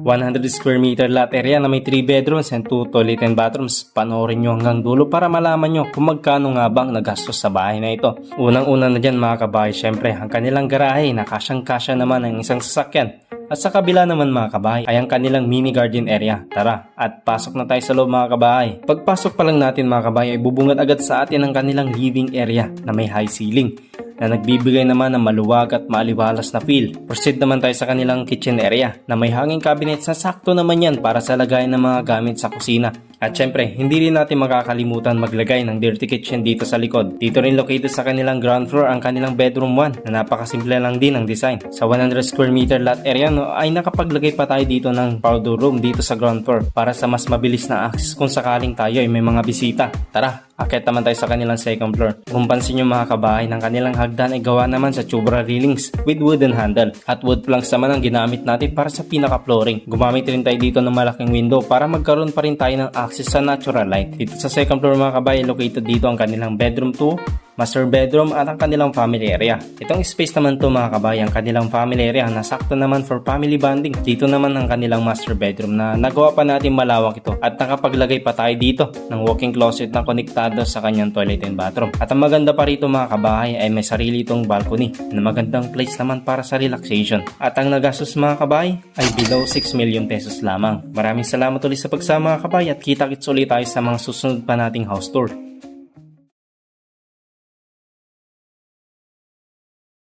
100 square meter lot area na may 3 bedrooms and 2 toilet and bathrooms. Panoorin nyo hanggang dulo para malaman nyo kung magkano nga bang nagastos sa bahay na ito. Unang-una na dyan mga kabahay, syempre ang kanilang garahe na kasyang-kasya naman ang isang sasakyan. At sa kabila naman mga kabahay ay ang kanilang mini garden area. Tara at pasok na tayo sa loob mga kabahay. Pagpasok pa lang natin mga kabahay ay bubungad agad sa atin ang kanilang living area na may high ceiling na nagbibigay naman ng maluwag at maaliwalas na feel. Proceed naman tayo sa kanilang kitchen area na may hanging cabinet na sakto naman yan para sa lagayan ng mga gamit sa kusina. At syempre, hindi rin natin makakalimutan maglagay ng dirty kitchen dito sa likod. Dito rin located sa kanilang ground floor ang kanilang bedroom 1 na napakasimple lang din ang design. Sa 100 square meter lot area ay nakapaglagay pa tayo dito ng powder room dito sa ground floor para sa mas mabilis na access kung sakaling tayo ay may mga bisita. Tara! Akit naman tayo sa kanilang second floor. Kung pansin nyo mga kabahay, ng kanilang hagdan ay gawa naman sa tubular railings with wooden handle. At wood planks naman ang ginamit natin para sa pinaka-flooring. Gumamit rin tayo dito ng malaking window para magkaroon pa rin tayo ng access sa natural light. Dito sa second floor mga kabahay, located dito ang kanilang bedroom 2, master bedroom at ang kanilang family area. Itong space naman to mga kabahay, ang kanilang family area na sakto naman for family bonding. Dito naman ang kanilang master bedroom na nagawa pa natin malawak ito at nakapaglagay pa tayo dito ng walk-in closet na konektado sa kanyang toilet and bathroom. At ang maganda pa rito mga kabahay ay may sarili itong balcony na magandang place naman para sa relaxation. At ang nagastos mga kabahay ay below 6 million pesos lamang. Maraming salamat ulit sa pagsama mga kabahay at kita-kits ulit tayo sa mga susunod pa nating house tour.